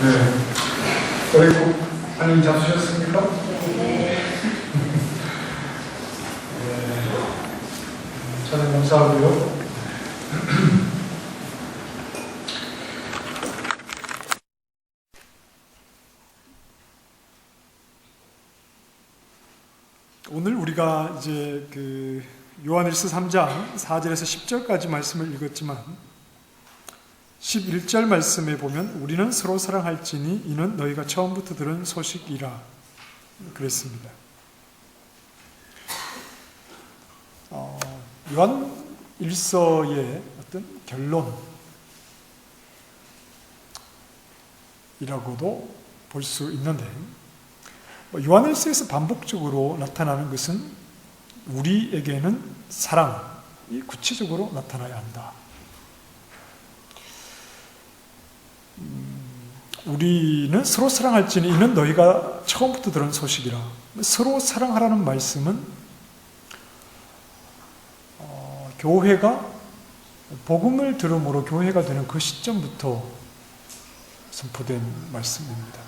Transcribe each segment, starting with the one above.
네. 우리 국장님 잡수셨습니까? 네. 저는 감사하고요. 오늘 우리가 이제 요한일서 3장 4절에서 10절까지 말씀을 읽었지만 11절 말씀에 보면 우리는 서로 사랑할지니 이는 너희가 처음부터 들은 소식이라 그랬습니다. 요한일서의 어떤 결론이라고도 볼 수 있는데 요한일서에서 반복적으로 나타나는 것은 우리에게는 사랑이 구체적으로 나타나야 한다. 우리는 서로 사랑할지니 이는 너희가 처음부터 들은 소식이라. 서로 사랑하라는 말씀은 교회가 복음을 들음으로 교회가 되는 그 시점부터 선포된 말씀입니다.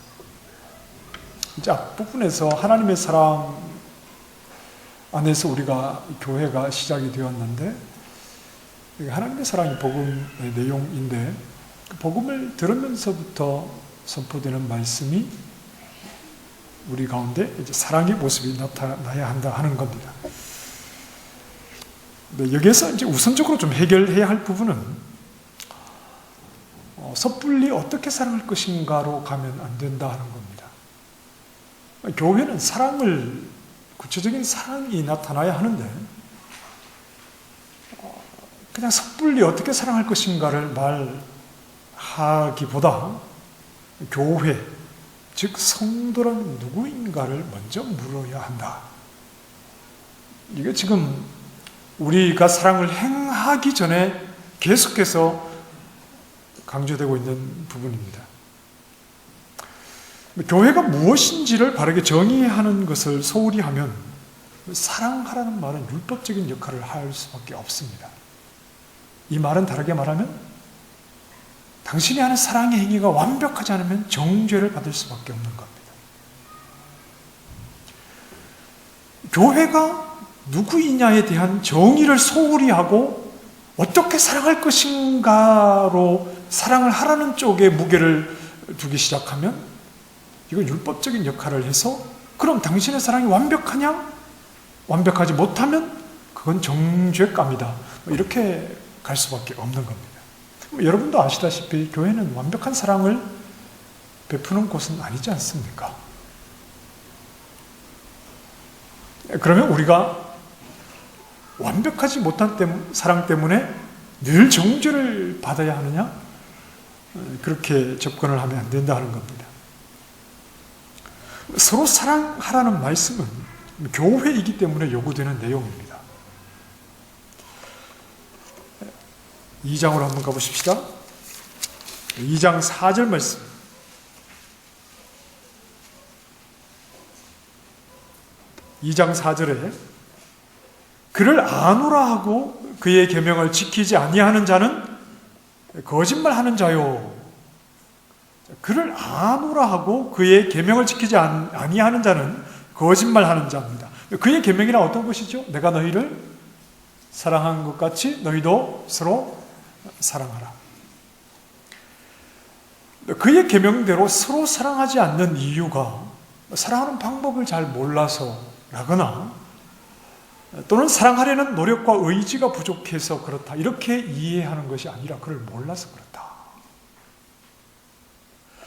이제 앞부분에서 하나님의 사랑 안에서 우리가 교회가 시작이 되었는데 하나님의 사랑이 복음의 내용인데 복음을 들으면서부터 선포되는 말씀이 우리 가운데 이제 사랑의 모습이 나타나야 한다 하는 겁니다. 네, 여기에서 이제 우선적으로 좀 해결해야 할 부분은 섣불리 어떻게 사랑할 것인가로 가면 안 된다 하는 겁니다. 교회는 사랑을, 구체적인 사랑이 나타나야 하는데 그냥 섣불리 어떻게 사랑할 것인가를 말하기보다 교회, 즉 성도란 누구인가를 먼저 물어야 한다. 이게 지금 우리가 사랑을 행하기 전에 계속해서 강조되고 있는 부분입니다. 교회가 무엇인지를 바르게 정의하는 것을 소홀히 하면 사랑하라는 말은 율법적인 역할을 할 수밖에 없습니다. 이 말은 다르게 말하면 당신이 하는 사랑의 행위가 완벽하지 않으면 정죄를 받을 수밖에 없는 겁니다. 교회가 누구이냐에 대한 정의를 소홀히 하고 어떻게 사랑할 것인가로 사랑을 하라는 쪽에 무게를 두기 시작하면 이건 율법적인 역할을 해서 그럼 당신의 사랑이 완벽하냐? 완벽하지 못하면 그건 정죄감이다. 이렇게 갈 수밖에 없는 겁니다. 여러분도 아시다시피 교회는 완벽한 사랑을 베푸는 곳은 아니지 않습니까? 그러면 우리가 완벽하지 못한 사랑 때문에 늘 정죄를 받아야 하느냐? 그렇게 접근을 하면 안 된다 하는 겁니다. 서로 사랑하라는 말씀은 교회이기 때문에 요구되는 내용입니다. 2장으로 한번 가보십시다. 2장 4절 말씀. 2장 4절에 그를 아노라 하고 그의 계명을 지키지 아니하는 자는 거짓말하는 자요. 그를 아노라 하고 그의 계명을 지키지 아니하는 자는 거짓말하는 자입니다. 그의 계명이란 어떤 것이죠? 내가 너희를 사랑한 것 같이 너희도 서로 사랑하라. 그의 계명대로 서로 사랑하지 않는 이유가 사랑하는 방법을 잘 몰라서라거나 또는 사랑하려는 노력과 의지가 부족해서 그렇다 이렇게 이해하는 것이 아니라 그를 몰라서 그렇다.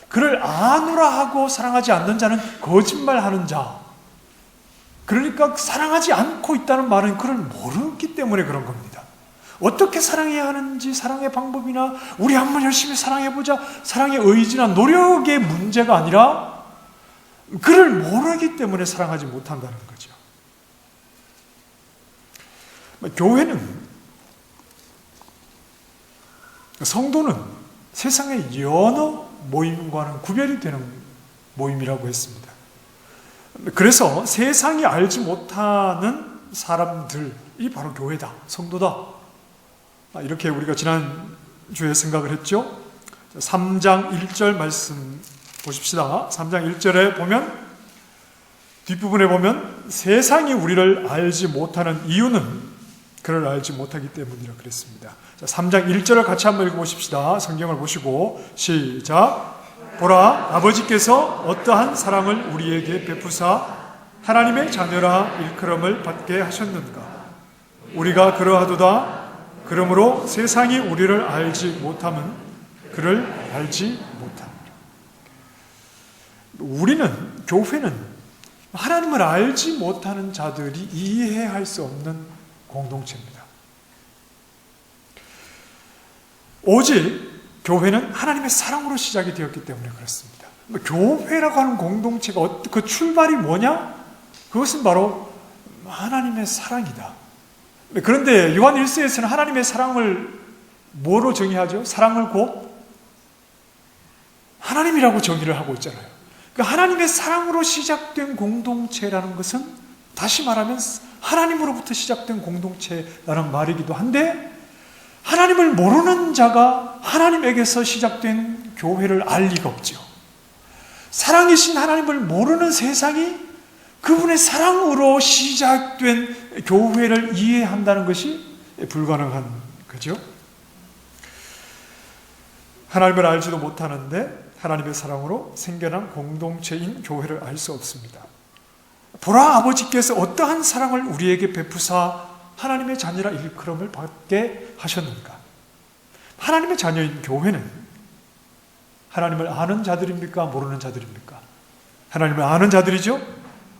그를 아노라 하고 사랑하지 않는 자는 거짓말하는 자. 그러니까 사랑하지 않고 있다는 말은 그를 모르기 때문에 그런 겁니다. 어떻게 사랑해야 하는지 사랑의 방법이나 우리 한번 열심히 사랑해보자 사랑의 의지나 노력의 문제가 아니라 그를 모르기 때문에 사랑하지 못한다는 거죠. 교회는 성도는 세상의 여러 모임과는 구별이 되는 모임이라고 했습니다. 그래서 세상이 알지 못하는 사람들이 바로 교회다, 성도다. 이렇게 우리가 지난주에 생각을 했죠. 3장 1절 말씀 보십시다. 3장 1절에 보면, 뒷부분에 보면 세상이 우리를 알지 못하는 이유는 그를 알지 못하기 때문이라 그랬습니다. 자, 3장 1절을 같이 한번 읽어보십시다. 성경을 보시고 시작. 보라, 아버지께서 어떠한 사랑을 우리에게 베푸사 하나님의 자녀라 일컬음을 받게 하셨는가. 우리가 그러하도다. 그러므로 세상이 우리를 알지 못함은 그를 알지 못함이라. 우리는, 교회는 하나님을 알지 못하는 자들이 이해할 수 없는 공동체입니다. 오직 교회는 하나님의 사랑으로 시작이 되었기 때문에 그렇습니다. 교회라고 하는 공동체가 그 출발이 뭐냐? 그것은 바로 하나님의 사랑이다. 그런데 요한 1서에서는 하나님의 사랑을 뭐로 정의하죠? 사랑을 곧 하나님이라고 정의를 하고 있잖아요. 하나님의 사랑으로 시작된 공동체라는 것은 다시 말하면 하나님으로부터 시작된 공동체라는 말이기도 한데, 하나님을 모르는 자가 하나님에게서 시작된 교회를 알 리가 없죠. 사랑이신 하나님을 모르는 세상이 그분의 사랑으로 시작된 교회를 이해한다는 것이 불가능한 거죠. 하나님을 알지도 못하는데 하나님의 사랑으로 생겨난 공동체인 교회를 알 수 없습니다. 보라, 아버지께서 어떠한 사랑을 우리에게 베푸사 하나님의 자녀라 일컬음을 받게 하셨는가. 하나님의 자녀인 교회는 하나님을 아는 자들입니까? 모르는 자들입니까? 하나님을 아는 자들이죠.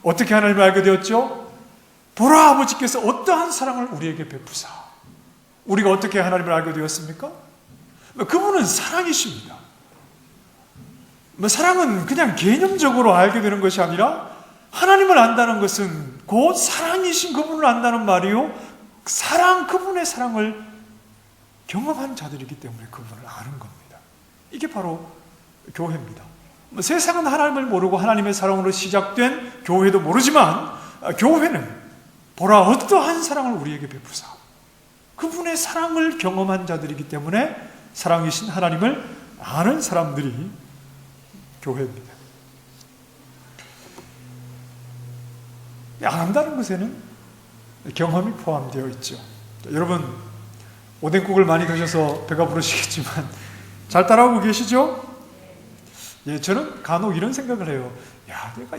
어떻게 하나님을 알게 되었죠? 보라, 아버지께서 어떠한 사랑을 우리에게 베푸사. 우리가 어떻게 하나님을 알게 되었습니까? 그분은 사랑이십니다. 사랑은 그냥 개념적으로 알게 되는 것이 아니라 하나님을 안다는 것은 곧 사랑이신 그분을 안다는 말이요, 그분의 사랑을 경험한 자들이기 때문에 그분을 아는 겁니다. 이게 바로 교회입니다. 세상은 하나님을 모르고 하나님의 사랑으로 시작된 교회도 모르지만, 교회는 보라, 어떠한 사랑을 우리에게 베푸사 그분의 사랑을 경험한 자들이기 때문에 사랑이신 하나님을 아는 사람들이 교회입니다. 안다는 것에는 경험이 포함되어 있죠. 여러분, 오뎅국을 많이 드셔서 배가 부르시겠지만 잘 따라오고 계시죠? 예, 저는 간혹 이런 생각을 해요. 야, 내가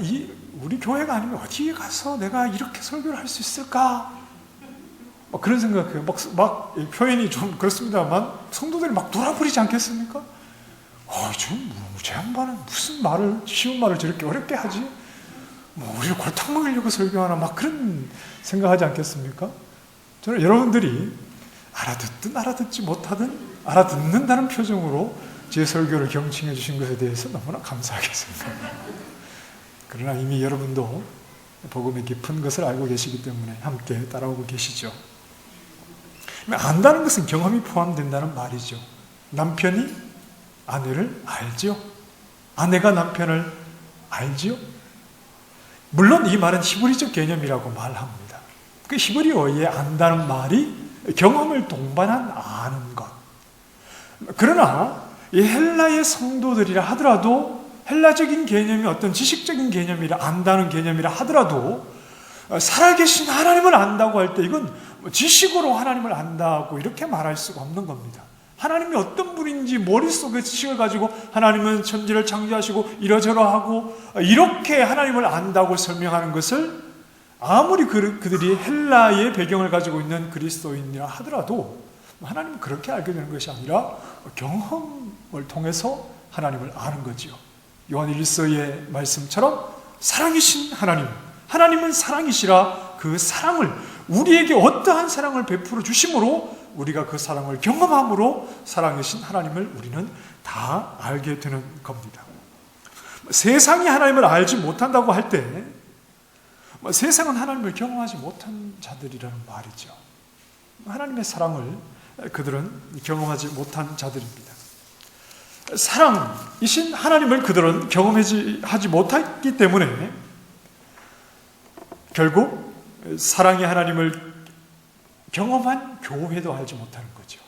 우리 교회가 아니면 어디에 가서 내가 이렇게 설교를 할 수 있을까? 그런 생각해요. 막 표현이 좀 그렇습니다만 성도들이 막 돌아버리지 않겠습니까? 제 양반은 무슨 말을, 쉬운 말을 저렇게 어렵게 하지? 우리를 골탕 먹이려고 설교하나, 막 그런 생각하지 않겠습니까? 저는 여러분들이 알아듣든 알아듣지 못하든 알아듣는다는 표정으로 제 설교를 경청해 주신 것에 대해서 너무나 감사하게 생각합니다. 그러나 이미 여러분도 복음의 깊은 것을 알고 계시기 때문에 함께 따라오고 계시죠. 안다는 것은 경험이 포함된다는 말이죠. 남편이 아내를 알죠. 아내가 남편을 알죠. 물론 이 말은 히브리적 개념이라고 말합니다. 그 히브리어에 안다는 말이 경험을 동반한 아는 것. 그러나 이 헬라의 성도들이라 하더라도, 헬라적인 개념이 어떤 지식적인 개념이라, 안다는 개념이라 하더라도, 살아계신 하나님을 안다고 할 때 이건 지식으로 하나님을 안다고 이렇게 말할 수가 없는 겁니다. 하나님이 어떤 분인지 머릿속에 지식을 가지고 하나님은 천지를 창조하시고 이러저러하고 이렇게 하나님을 안다고 설명하는 것을 아무리 그들이 헬라의 배경을 가지고 있는 그리스도인이라 하더라도 하나님은 그렇게 알게 되는 것이 아니라 경험을 통해서 하나님을 아는 거지요. 요한 1서의 말씀처럼 사랑이신 하나님은 사랑이시라 그 사랑을, 우리에게 어떠한 사랑을 베풀어 주심으로 우리가 그 사랑을 경험함으로 사랑이신 하나님을 우리는 다 알게 되는 겁니다. 세상이 하나님을 알지 못한다고 할 때 세상은 하나님을 경험하지 못한 자들이라는 말이죠. 하나님의 사랑을 그들은 경험하지 못한 자들입니다. 사랑이신 하나님을 그들은 경험하지 못했기 때문에 결국 사랑의 하나님을 경험한 교회도 알지 못하는 거죠.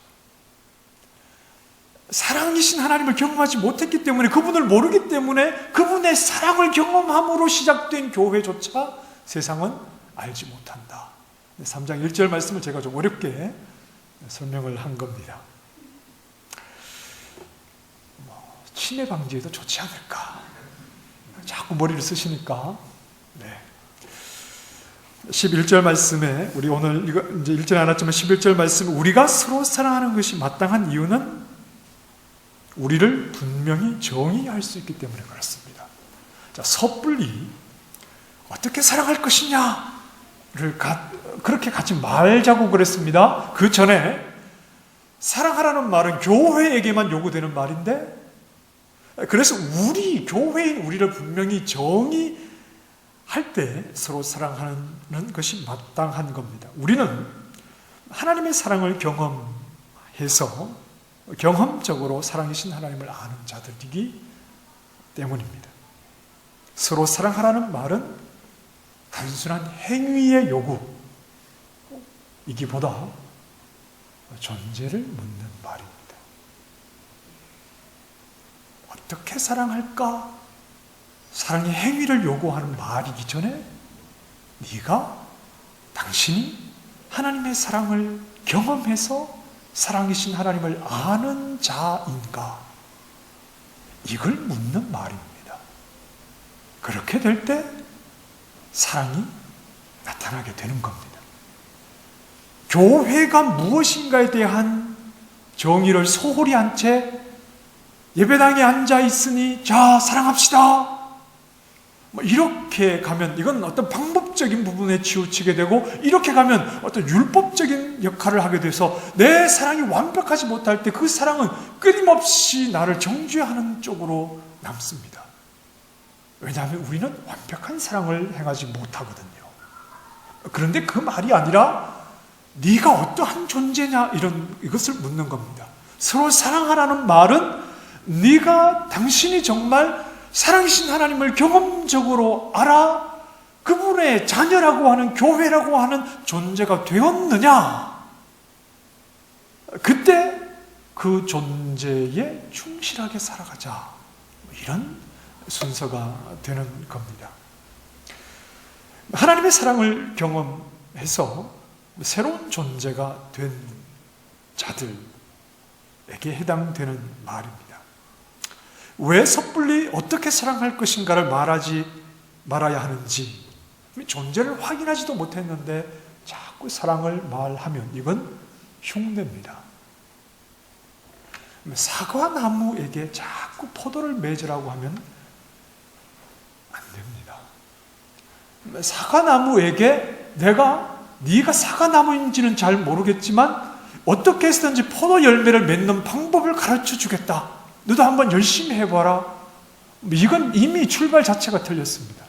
사랑이신 하나님을 경험하지 못했기 때문에, 그분을 모르기 때문에 그분의 사랑을 경험함으로 시작된 교회조차 세상은 알지 못한다. 3장 1절 말씀을 제가 좀 어렵게 설명을 한 겁니다. 치매 방지에도 좋지 않을까? 자꾸 머리를 쓰시니까. 네. 11절 말씀에, 우리 오늘 이거 이제 읽지는 않았지만 11절 말씀, 우리가 서로 사랑하는 것이 마땅한 이유는 우리를 분명히 정의할 수 있기 때문에 그렇습니다. 자, 섣불리 어떻게 사랑할 것이냐를 그렇게 같이 말자고 그랬습니다. 그 전에 사랑하라는 말은 교회에게만 요구되는 말인데, 그래서 교회인 우리를 분명히 정의할 때 서로 사랑하는 것이 마땅한 겁니다. 우리는 하나님의 사랑을 경험해서 경험적으로 사랑이신 하나님을 아는 자들이기 때문입니다. 서로 사랑하라는 말은 단순한 행위의 요구이기보다 존재를 묻는 말입니다. 어떻게 사랑할까? 사랑의 행위를 요구하는 말이기 전에 당신이 하나님의 사랑을 경험해서 사랑이신 하나님을 아는 자인가? 이걸 묻는 말입니다. 그렇게 될 때 사랑이 나타나게 되는 겁니다. 교회가 무엇인가에 대한 정의를 소홀히 한 채 예배당에 앉아 있으니 자 사랑합시다, 이렇게 가면 이건 어떤 방법적인 부분에 치우치게 되고, 이렇게 가면 어떤 율법적인 역할을 하게 돼서 내 사랑이 완벽하지 못할 때 그 사랑은 끊임없이 나를 정죄하는 쪽으로 남습니다. 왜냐하면 우리는 완벽한 사랑을 행하지 못하거든요. 그런데 그 말이 아니라 네가 어떠한 존재냐, 이것을 묻는 겁니다. 서로 사랑하라는 말은 당신이 정말 사랑이신 하나님을 경험적으로 알아 그분의 자녀라고 하는, 교회라고 하는 존재가 되었느냐? 그때 그 존재에 충실하게 살아가자, 이런 순서가 되는 겁니다. 하나님의 사랑을 경험해서 새로운 존재가 된 자들에게 해당되는 말입니다. 왜 섣불리 어떻게 사랑할 것인가를 말하지 말아야 하는지, 존재를 확인하지도 못했는데 자꾸 사랑을 말하면 이건 흉내입니다. 사과나무에게 자꾸 포도를 맺으라고 하면 안 됩니다. 사과나무에게 네가 사과나무인지는 잘 모르겠지만 어떻게 해서든지 포도 열매를 맺는 방법을 가르쳐 주겠다, 너도 한번 열심히 해봐라, 이건 이미 출발 자체가 틀렸습니다.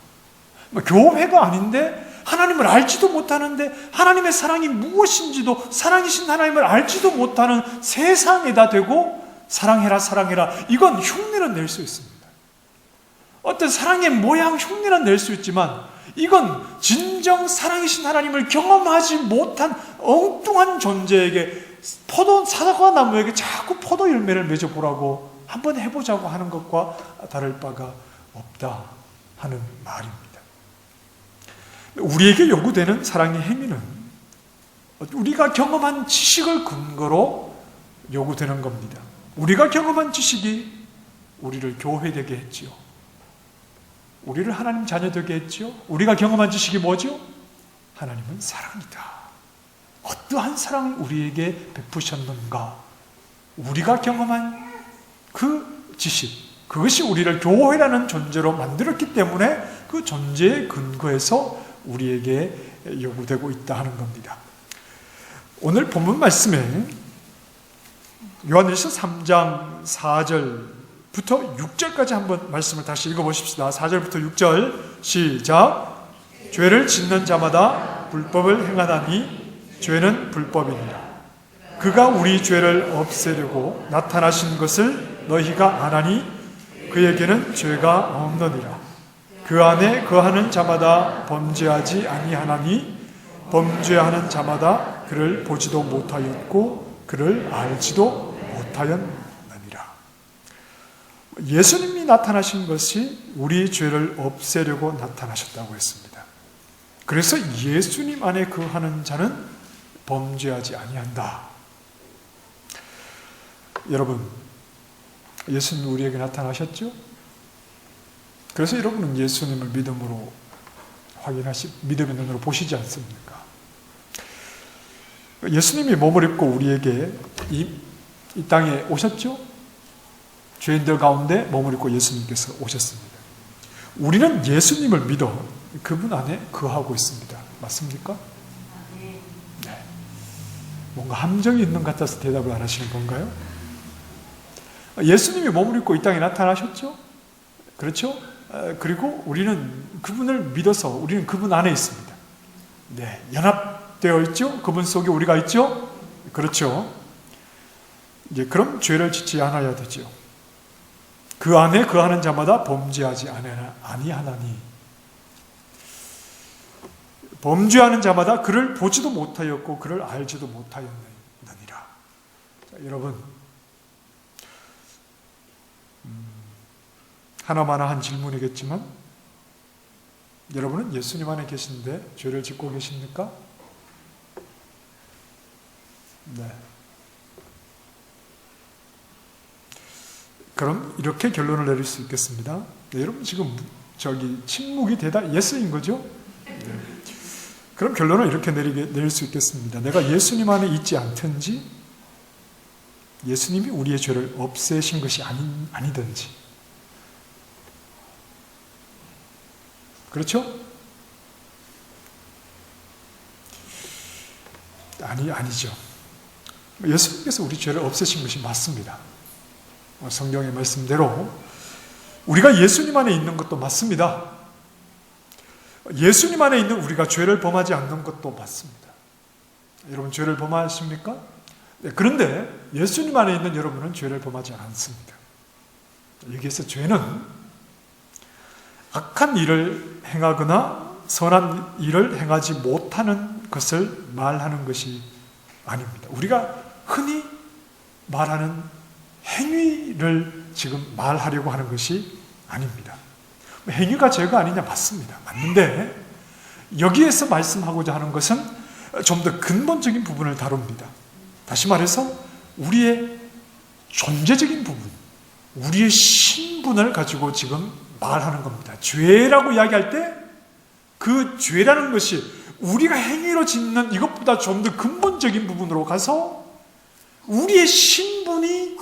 교회가 아닌데 하나님을 알지도 못하는데 하나님의 사랑이 무엇인지도, 사랑이신 하나님을 알지도 못하는 세상에다 대고 사랑해라 사랑해라, 이건 흉내는 낼 수 있습니다. 어떤 사랑의 모양 흉내는 낼 수 있지만 이건 진정 사랑이신 하나님을 경험하지 못한 엉뚱한 존재에게, 사과나무에게 자꾸 포도 열매를 맺어보라고, 한번 해보자고 하는 것과 다를 바가 없다 하는 말입니다. 우리에게 요구되는 사랑의 행위는 우리가 경험한 지식을 근거로 요구되는 겁니다. 우리가 경험한 지식이 우리를 교회되게 했지요. 우리를 하나님 자녀 되게 했지요. 우리가 경험한 지식이 뭐죠? 하나님은 사랑이다. 어떠한 사랑을 우리에게 베푸셨는가? 우리가 경험한 그 지식, 그것이 우리를 교회라는 존재로 만들었기 때문에 그 존재의 근거에서 우리에게 요구되고 있다 하는 겁니다. 오늘 본문 말씀에 요한일서 3장 4절부터 6절까지 한번 말씀을 다시 읽어보십시다. 4절부터 6절 시작. 죄를 짓는 자마다 불법을 행하나니 죄는 불법이니라. 그가 우리 죄를 없애려고 나타나신 것을 너희가 아나니 그에게는 죄가 없느니라. 그 안에 거하는 자마다 범죄하지 아니하나니 범죄하는 자마다 그를 보지도 못하였고 그를 알지도 못하였느니라. 예수님이 나타나신 것이 우리 죄를 없애려고 나타나셨다고 했습니다. 그래서 예수님 안에 거하는 자는 범죄하지 아니한다. 여러분, 예수님 우리에게 나타나셨죠? 그래서 여러분은 예수님을 믿음으로 믿음의 눈으로 보시지 않습니까? 예수님이 몸을 입고 우리에게 이 땅에 오셨죠? 죄인들 가운데 몸을 입고 예수님께서 오셨습니다. 우리는 예수님을 믿어 그분 안에 거하고 있습니다. 맞습니까? 네. 뭔가 함정이 있는 것 같아서 대답을 안 하시는 건가요? 예수님이 몸을 입고 이 땅에 나타나셨죠? 그렇죠? 그리고 우리는 그분을 믿어서 우리는 그분 안에 있습니다. 네, 연합되어 있죠? 그분 속에 우리가 있죠? 그렇죠? 이제 그럼 죄를 짓지 않아야 되죠. 그 안에 거하는 자마다 범죄하지 아니하나니. 범죄하는 자마다 그를 보지도 못하였고 그를 알지도 못하였느니라. 자, 여러분, 하나마나한 질문이겠지만 여러분은 예수님 안에 계신데 죄를 짓고 계십니까? 네. 그럼 이렇게 결론을 내릴 수 있겠습니다. 네, 여러분 지금 침묵이 예스인 거죠? 네. 그럼 결론을 이렇게 내릴 수 있겠습니다. 내가 예수님 안에 있지 않든지 예수님이 우리의 죄를 없애신 것이 아니든지, 그렇죠? 아니죠. 예수님께서 우리 죄를 없애신 것이 맞습니다. 성경의 말씀대로 우리가 예수님 안에 있는 것도 맞습니다. 예수님 안에 있는 우리가 죄를 범하지 않는 것도 맞습니다. 여러분 죄를 범하십니까? 네, 그런데 예수님 안에 있는 여러분은 죄를 범하지 않습니다. 여기에서 죄는 악한 일을 행하거나 선한 일을 행하지 못하는 것을 말하는 것이 아닙니다. 우리가 흔히 말하는 행위를 지금 말하려고 하는 것이 아닙니다. 행위가 죄가 아니냐 맞습니다. 맞는데 여기에서 말씀하고자 하는 것은 좀 더 근본적인 부분을 다룹니다. 다시 말해서 우리의 존재적인 부분, 우리의 신분을 가지고 지금 말하는 겁니다. 죄라고 이야기할 때 그 죄라는 것이 우리가 행위로 짓는 이것보다 좀 더 근본적인 부분으로 가서 우리의 신분이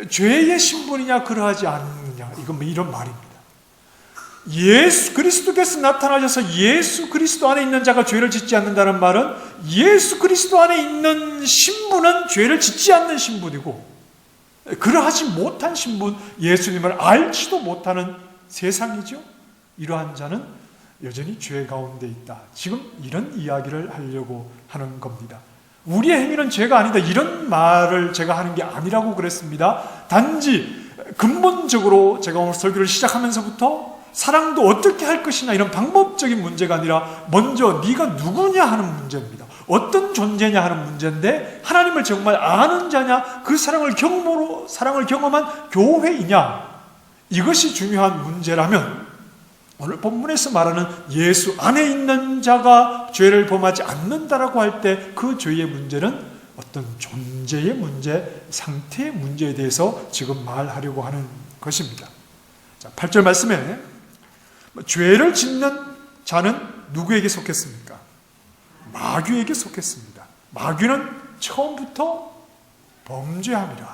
죄의 신분이냐 그러하지 않느냐, 이런 말입니다. 예수 그리스도께서 나타나셔서 예수 그리스도 안에 있는 자가 죄를 짓지 않는다는 말은 예수 그리스도 안에 있는 신분은 죄를 짓지 않는 신분이고, 그러하지 못한 신분, 예수님을 알지도 못하는 세상이죠. 이러한 자는 여전히 죄 가운데 있다. 지금 이런 이야기를 하려고 하는 겁니다. 우리의 행위는 죄가 아니다, 이런 말을 제가 하는 게 아니라고 그랬습니다. 단지 근본적으로 제가 오늘 설교를 시작하면서부터 사랑도 어떻게 할 것이냐 이런 방법적인 문제가 아니라 먼저 네가 누구냐 하는 문제입니다. 어떤 존재냐 하는 문제인데, 하나님을 정말 아는 자냐, 그 사랑을 경험한 교회이냐, 이것이 중요한 문제라면 오늘 본문에서 말하는 예수 안에 있는 자가 죄를 범하지 않는다라고 할 때 그 죄의 문제는 어떤 존재의 문제, 상태의 문제에 대해서 지금 말하려고 하는 것입니다. 자, 8절 말씀에 죄를 짓는 자는 누구에게 속했습니까? 마귀에게 속했습니다. 마귀는 처음부터 범죄합니다.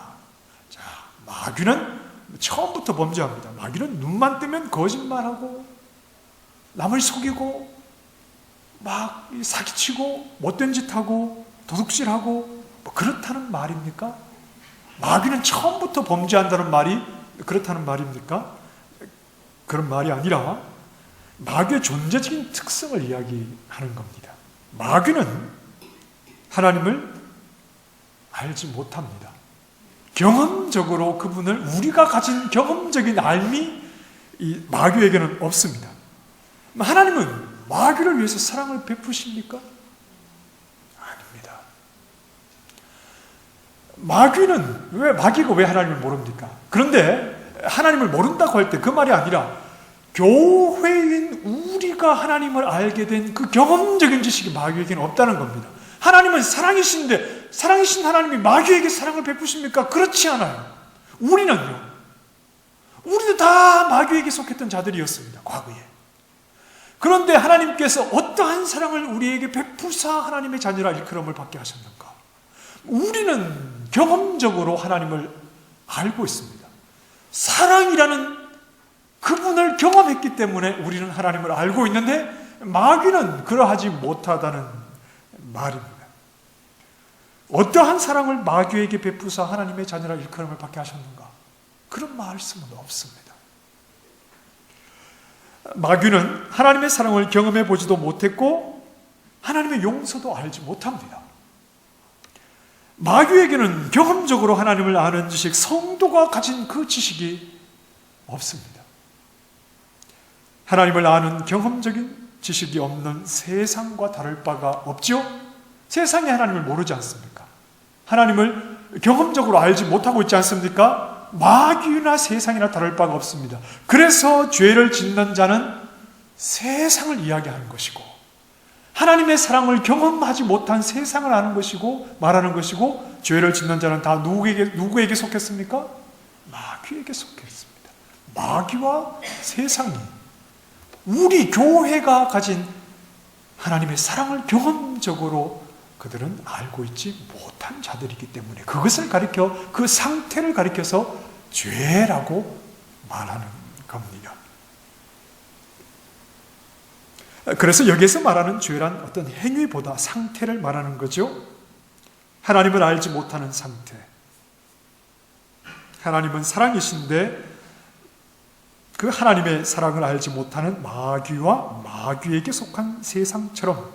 자, 마귀는 처음부터 범죄합니다. 마귀는 눈만 뜨면 거짓말하고 남을 속이고 막 사기치고 못된 짓하고 도둑질하고 그렇다는 말입니까? 마귀는 처음부터 범죄한다는 말이 그렇다는 말입니까? 그런 말이 아니라 마귀의 존재적인 특성을 이야기하는 겁니다. 마귀는 하나님을 알지 못합니다. 경험적으로 그분을, 우리가 가진 경험적인 알미 이 마귀에게는 없습니다. 하나님은 마귀를 위해서 사랑을 베푸십니까? 아닙니다. 마귀가 왜 하나님을 모릅니까? 그런데 하나님을 모른다고 할 때 그 말이 아니라 교회인 우리가 하나님을 알게 된 그 경험적인 지식이 마귀에게는 없다는 겁니다. 하나님은 사랑이신데 사랑이신 하나님이 마귀에게 사랑을 베푸십니까? 그렇지 않아요. 우리는요. 우리도 다 마귀에게 속했던 자들이었습니다. 과거에. 그런데 하나님께서 어떠한 사랑을 우리에게 베푸사 하나님의 자녀라 일컬음을 받게 하셨는가? 우리는 경험적으로 하나님을 알고 있습니다. 사랑이라는 그분을 경험했기 때문에 우리는 하나님을 알고 있는데 마귀는 그러하지 못하다는 말입니다. 어떠한 사랑을 마귀에게 베푸사 하나님의 자녀라 일컬음을 받게 하셨는가? 그런 말씀은 없습니다. 마귀는 하나님의 사랑을 경험해 보지도 못했고 하나님의 용서도 알지 못합니다. 마귀에게는 경험적으로 하나님을 아는 지식, 성도가 가진 그 지식이 없습니다. 하나님을 아는 경험적인 지식이 없는 세상과 다를 바가 없죠? 세상이 하나님을 모르지 않습니까? 하나님을 경험적으로 알지 못하고 있지 않습니까? 마귀나 세상이나 다를 바가 없습니다. 그래서 죄를 짓는 자는 세상을 이야기하는 것이고 하나님의 사랑을 경험하지 못한 세상을 아는 것이고 말하는 것이고 죄를 짓는 자는 다 누구에게 속했습니까? 마귀에게 속했습니다. 마귀와 세상이 우리 교회가 가진 하나님의 사랑을 경험적으로 그들은 알고 있지 못한 자들이기 때문에 그것을 가리켜 그 상태를 가리켜서 죄라고 말하는 겁니다. 그래서 여기에서 말하는 죄란 어떤 행위보다 상태를 말하는 거죠. 하나님을 알지 못하는 상태. 하나님은 사랑이신데 그 하나님의 사랑을 알지 못하는 마귀와 마귀에게 속한 세상처럼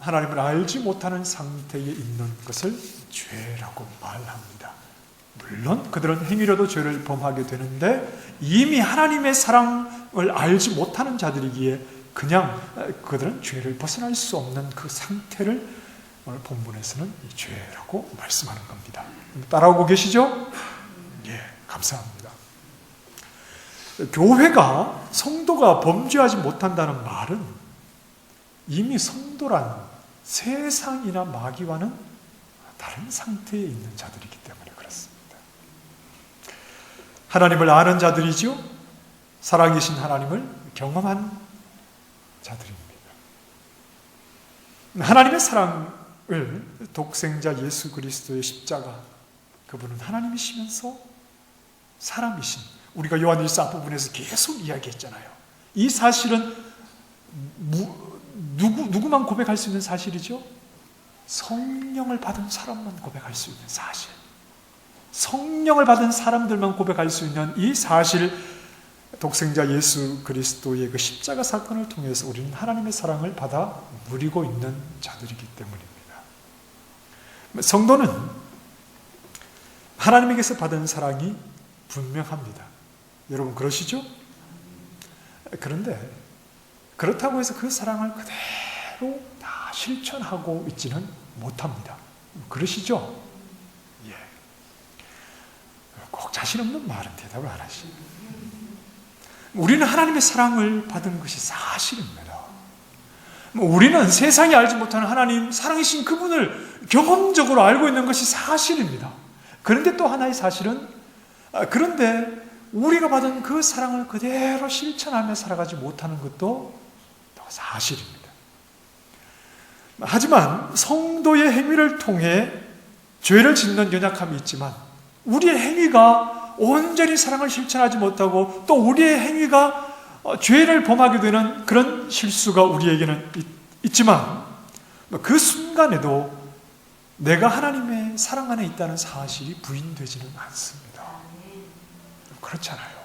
하나님을 알지 못하는 상태에 있는 것을 죄라고 말합니다. 물론 그들은 행위로도 죄를 범하게 되는데 이미 하나님의 사랑을 알지 못하는 자들이기에 그냥 그들은 죄를 벗어날 수 없는 그 상태를 오늘 본문에서는 죄라고 말씀하는 겁니다. 따라오고 계시죠? 예, 감사합니다. 교회가 성도가 범죄하지 못한다는 말은 이미 성도란 세상이나 마귀와는 다른 상태에 있는 자들이기 때문에 그렇습니다. 하나님을 아는 자들이죠. 살아계신 하나님을 경험한 자들입니다. 하나님의 사랑을 독생자 예수 그리스도의 십자가, 그분은 하나님이시면서 사람이신, 우리가 요한일서 앞부분에서 계속 이야기했잖아요. 이 사실은 누구만 고백할 수 있는 사실이죠? 성령을 받은 사람만 고백할 수 있는 사실. 성령을 받은 사람들만 고백할 수 있는 이 사실, 독생자 예수 그리스도의 그 십자가 사건을 통해서 우리는 하나님의 사랑을 받아 누리고 있는 자들이기 때문입니다. 성도는 하나님에게서 받은 사랑이 분명합니다. 여러분 그러시죠? 그런데 그렇다고 해서 그 사랑을 그대로 다 실천하고 있지는 못합니다. 그러시죠? 예. 꼭 자신 없는 말은 대답을 안 하시죠. 우리는 하나님의 사랑을 받은 것이 사실입니다. 우리는 세상이 알지 못하는 하나님, 사랑이신 그분을 경험적으로 알고 있는 것이 사실입니다. 그런데 또 하나의 사실은, 그런데 우리가 받은 그 사랑을 그대로 실천하며 살아가지 못하는 것도 또 사실입니다. 하지만 성도의 행위를 통해 죄를 짓는 연약함이 있지만 우리의 행위가 온전히 사랑을 실천하지 못하고 또 우리의 행위가 죄를 범하게 되는 그런 실수가 우리에게는 있지만 그 순간에도 내가 하나님의 사랑 안에 있다는 사실이 부인되지는 않습니다. 그렇잖아요.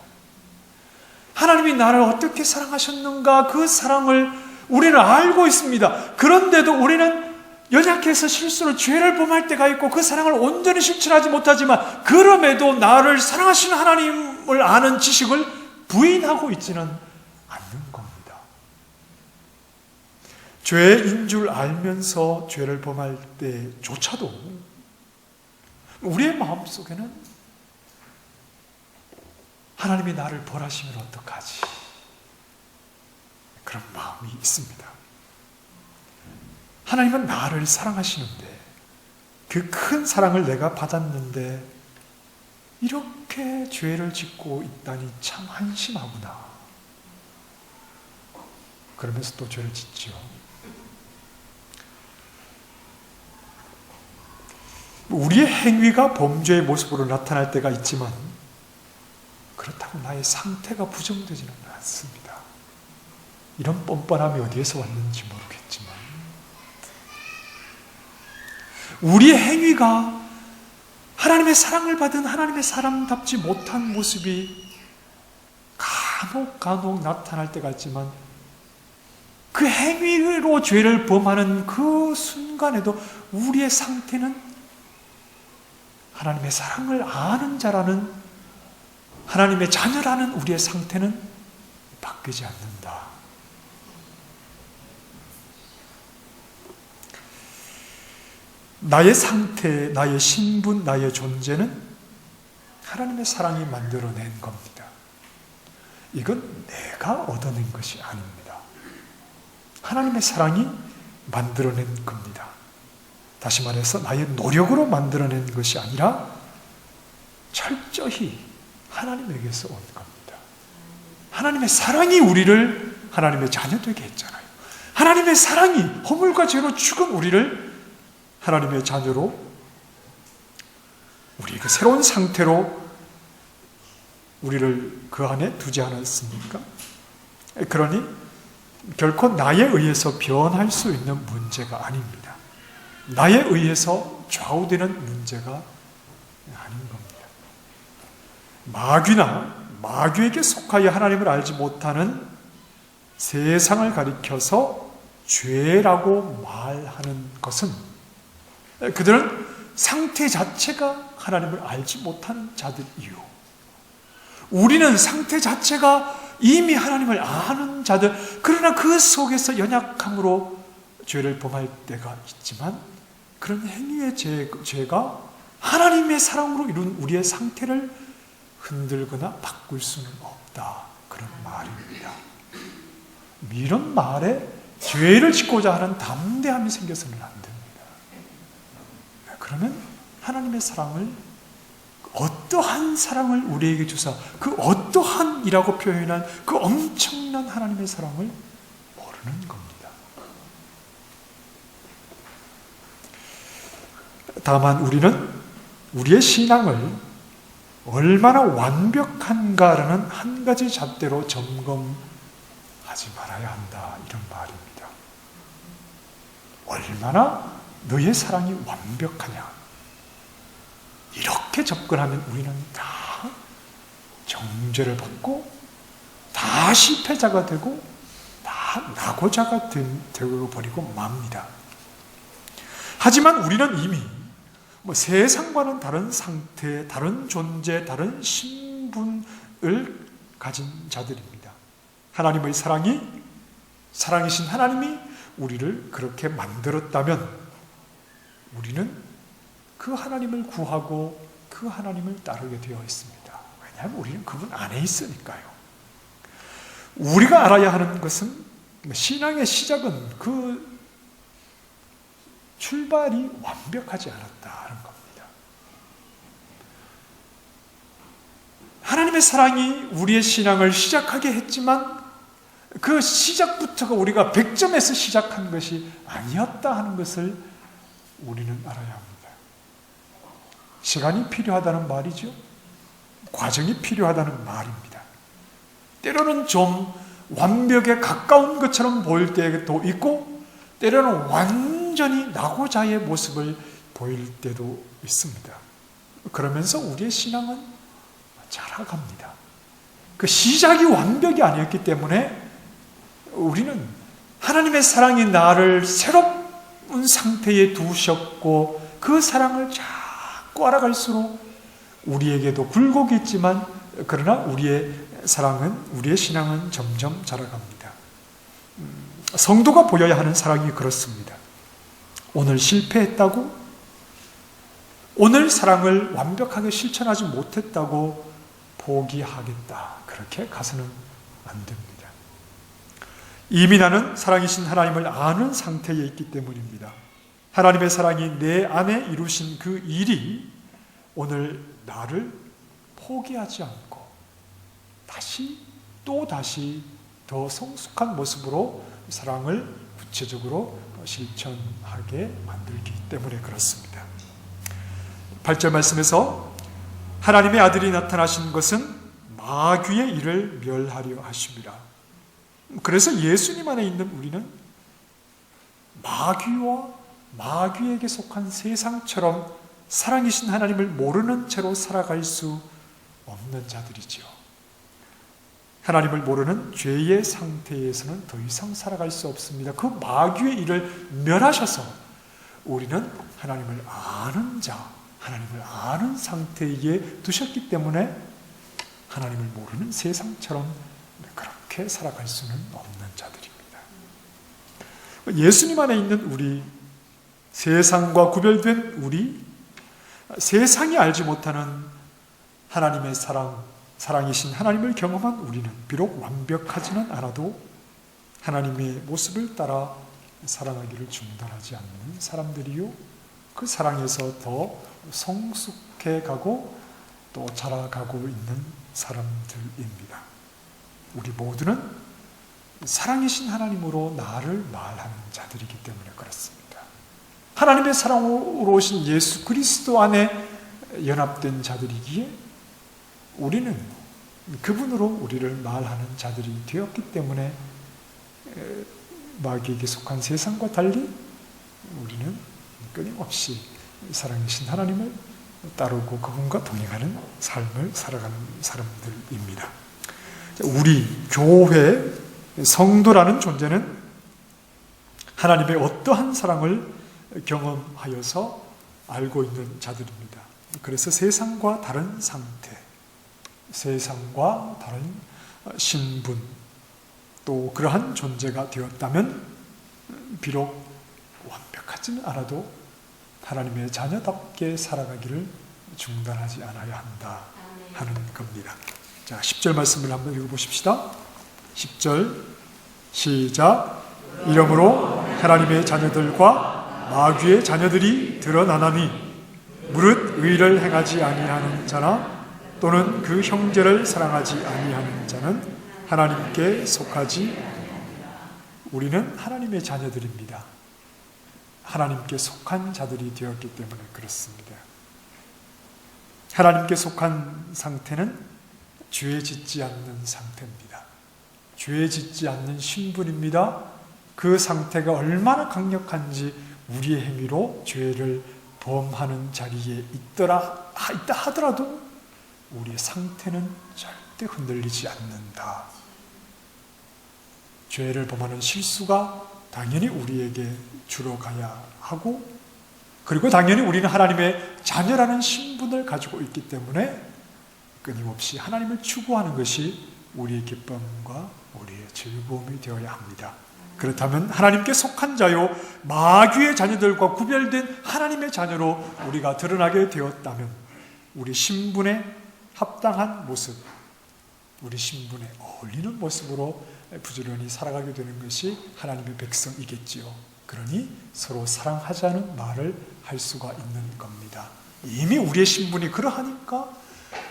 하나님이 나를 어떻게 사랑하셨는가, 그 사랑을 우리는 알고 있습니다. 그런데도 우리는 연약해서 실수로 죄를 범할 때가 있고 그 사랑을 온전히 실천하지 못하지만 그럼에도 나를 사랑하시는 하나님을 아는 지식을 부인하고 있지는 않는 겁니다. 죄인 줄 알면서 죄를 범할 때조차도 우리의 마음속에는 하나님이 나를 벌하시면 어떡하지? 그런 마음이 있습니다. 하나님은 나를 사랑하시는데, 그 큰 사랑을 내가 받았는데 이렇게 죄를 짓고 있다니 참 한심하구나. 그러면서 또 죄를 짓죠. 우리의 행위가 범죄의 모습으로 나타날 때가 있지만 그렇다고 나의 상태가 부정되지는 않습니다. 이런 뻔뻔함이 어디에서 왔는지 모르겠지만 우리의 행위가 하나님의 사랑을 받은 하나님의 사람답지 못한 모습이 간혹 나타날 때가 있지만 그 행위로 죄를 범하는 그 순간에도 우리의 상태는 하나님의 사랑을 아는 자라는, 하나님의 자녀라는 우리의 상태는 바뀌지 않는다. 나의 상태, 나의 신분, 나의 존재는 하나님의 사랑이 만들어낸 겁니다. 이건 내가 얻어낸 것이 아닙니다. 하나님의 사랑이 만들어낸 겁니다. 다시 말해서 나의 노력으로 만들어낸 것이 아니라 철저히 하나님에게서 온 겁니다. 하나님의 사랑이 우리를 하나님의 자녀 되게 했잖아요. 하나님의 사랑이 허물과 죄로 죽은 우리를 하나님의 자녀로, 우리에게 새로운 상태로 우리를 그 안에 두지 않았습니까? 그러니 결코 나에 의해서 변할 수 있는 문제가 아닙니다. 나에 의해서 좌우되는 문제가 아닌 겁니다. 마귀에게 속하여 하나님을 알지 못하는 세상을 가리켜서 죄라고 말하는 것은 그들은 상태 자체가 하나님을 알지 못하는 자들이요. 우리는 상태 자체가 이미 하나님을 아는 자들, 그러나 그 속에서 연약함으로 죄를 범할 때가 있지만 그런 행위의 죄가 하나님의 사랑으로 이룬 우리의 상태를 흔들거나 바꿀 수는 없다. 그런 말입니다. 이런 말에 죄를 짓고자 하는 담대함이 생겨서는 안 됩니다. 그러면 하나님의 사랑을, 어떠한 사랑을 우리에게 주사 그 어떠한이라고 표현한 그 엄청난 하나님의 사랑을 모르는 겁니다. 다만 우리는 우리의 신앙을 얼마나 완벽한가라는 한 가지 잣대로 점검하지 말아야 한다, 이런 말입니다. 얼마나 너의 사랑이 완벽하냐, 이렇게 접근하면 우리는 다 정죄를 받고 다 실패자가 되고 다 낙오자가 되어버리고 맙니다. 하지만 우리는 이미 세상과는 다른 상태, 다른 존재, 다른 신분을 가진 자들입니다. 하나님의 사랑이신 하나님이 우리를 그렇게 만들었다면 우리는 그 하나님을 구하고 그 하나님을 따르게 되어 있습니다. 왜냐하면 우리는 그분 안에 있으니까요. 우리가 알아야 하는 것은 신앙의 시작은 그 출발이 완벽하지 않았다는 겁니다. 하나님의 사랑이 우리의 신앙을 시작하게 했지만 그 시작부터가 우리가 100점에서 시작한 것이 아니었다 하는 것을 우리는 알아야 합니다. 시간이 필요하다는 말이죠. 과정이 필요하다는 말입니다. 때로는 좀 완벽에 가까운 것처럼 보일 때도 있고 때로는 완전히 낙오자의 모습을 보일 때도 있습니다. 그러면서 우리의 신앙은 자라갑니다. 그 시작이 완벽이 아니었기 때문에 우리는 하나님의 사랑이 나를 새로운 상태에 두셨고 그 사랑을 자꾸 알아갈수록 우리에게도 굴곡이 있지만 그러나 우리의 신앙은 점점 자라갑니다. 성도가 보여야 하는 사랑이 그렇습니다. 오늘 실패했다고, 오늘 사랑을 완벽하게 실천하지 못했다고 포기하겠다. 그렇게 가서는 안 됩니다. 이미 나는 사랑이신 하나님을 아는 상태에 있기 때문입니다. 하나님의 사랑이 내 안에 이루신 그 일이 오늘 나를 포기하지 않고 다시 더 성숙한 모습으로 사랑을 구체적으로 실천하게 만들기 때문에 그렇습니다. 8절 말씀에서 하나님의 아들이 나타나신 것은 마귀의 일을 멸하려 하심이라. 그래서 예수님 안에 있는 우리는 마귀에게 속한 세상처럼 사랑이신 하나님을 모르는 채로 살아갈 수 없는 자들이지요. 하나님을 모르는 죄의 상태에서는 더 이상 살아갈 수 없습니다. 그 마귀의 일을 멸하셔서 우리는 하나님을 아는 자, 하나님을 아는 상태에 두셨기 때문에 하나님을 모르는 세상처럼 그렇게 살아갈 수는 없는 자들입니다. 예수님 안에 있는 우리, 세상과 구별된 우리, 세상이 알지 못하는 하나님의 사랑이신 하나님을 경험한 우리는 비록 완벽하지는 않아도 하나님의 모습을 따라 사랑하기를 중단하지 않는 사람들이요, 그 사랑에서 더 성숙해 가고 또 자라가고 있는 사람들입니다. 우리 모두는 사랑이신 하나님으로 나를 말하는 자들이기 때문에 그렇습니다. 하나님의 사랑으로 오신 예수 그리스도 안에 연합된 자들이기에 우리는 그분으로 우리를 말하는 자들이 되었기 때문에 마귀에게 속한 세상과 달리 우리는 끊임없이 사랑이신 하나님을 따르고 그분과 동행하는 삶을 살아가는 사람들입니다. 우리 교회 성도라는 존재는 하나님의 어떠한 사랑을 경험하여서 알고 있는 자들입니다. 그래서 세상과 다른 상태, 세상과 다른 신분, 또 그러한 존재가 되었다면 비록 완벽하지는 않아도 하나님의 자녀답게 살아가기를 중단하지 않아야 한다 하는 겁니다. 자, 10절 말씀을 한번 읽어보십시다. 10절 시작. 이러므로 하나님의 자녀들과 마귀의 자녀들이 드러나나니 무릇 의를 행하지 아니하는 자나 또는 그 형제를 사랑하지 아니하는 자는 하나님께 속하지 아니하니라. 우리는 하나님의 자녀들입니다. 하나님께 속한 자들이 되었기 때문에 그렇습니다. 하나님께 속한 상태는 죄 짓지 않는 상태입니다. 죄 짓지 않는 신분입니다. 그 상태가 얼마나 강력한지 우리의 행위로 죄를 범하는 자리에 있다 하더라도 우리의 상태는 절대 흔들리지 않는다. 죄를 범하는 실수가 당연히 우리에게 주러 가야 하고, 그리고 당연히 우리는 하나님의 자녀라는 신분을 가지고 있기 때문에 끊임없이 하나님을 추구하는 것이 우리의 기쁨과 우리의 즐거움이 되어야 합니다. 그렇다면 하나님께 속한 자요 마귀의 자녀들과 구별된 하나님의 자녀로 우리가 드러나게 되었다면 우리 신분에 합당한 모습, 우리 신분에 어울리는 모습으로 부지런히 살아가게 되는 것이 하나님의 백성이겠지요. 그러니 서로 사랑하자는 말을 할 수가 있는 겁니다. 이미 우리의 신분이 그러하니까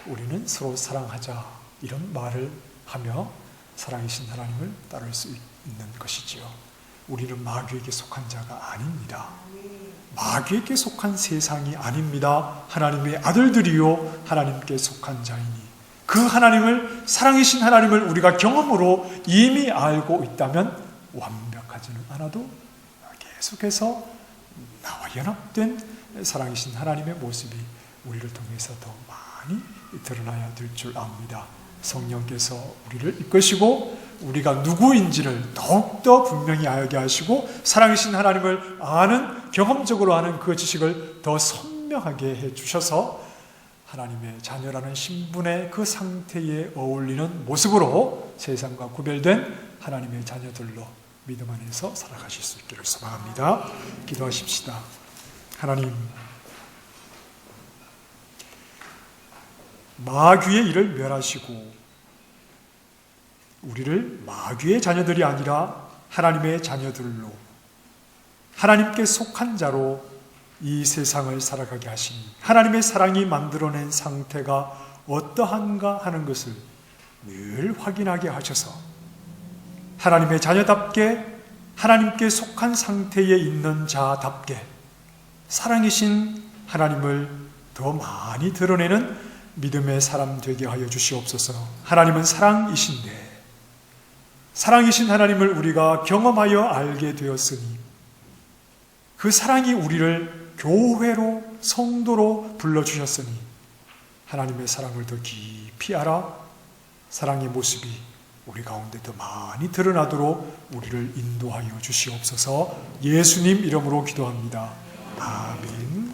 우리는 서로 사랑하자 이런 말을 하며 사랑이신 하나님을 따를 수 있는 것이지요. 우리는 마귀에게 속한 자가 아닙니다. 마귀에게 속한 세상이 아닙니다. 하나님의 아들들이요 하나님께 속한 자이니 그 하나님을, 사랑이신 하나님을 우리가 경험으로 이미 알고 있다면 완벽하지는 않아도 계속해서 나와 연합된 사랑이신 하나님의 모습이 우리를 통해서 더 많이 드러나야 될 줄 압니다. 성령께서 우리를 이끄시고 우리가 누구인지를 더욱더 분명히 알게 하시고 사랑이신 하나님을 아는, 경험적으로 아는 그 지식을 더 선명하게 해주셔서 하나님의 자녀라는 신분의 그 상태에 어울리는 모습으로 세상과 구별된 하나님의 자녀들로 믿음 안에서 살아가실 수 있기를 소망합니다. 기도하십시다. 하나님, 마귀의 일을 멸하시고 우리를 마귀의 자녀들이 아니라 하나님의 자녀들로, 하나님께 속한 자로 이 세상을 살아가게 하시니 하나님의 사랑이 만들어낸 상태가 어떠한가 하는 것을 늘 확인하게 하셔서 하나님의 자녀답게, 하나님께 속한 상태에 있는 자답게 사랑이신 하나님을 더 많이 드러내는 믿음의 사람 되게 하여 주시옵소서. 하나님은 사랑이신데 사랑이신 하나님을 우리가 경험하여 알게 되었으니 그 사랑이 우리를 교회로, 성도로 불러주셨으니 하나님의 사랑을 더 깊이 알아 사랑의 모습이 우리 가운데 더 많이 드러나도록 우리를 인도하여 주시옵소서. 예수님 이름으로 기도합니다. 아멘.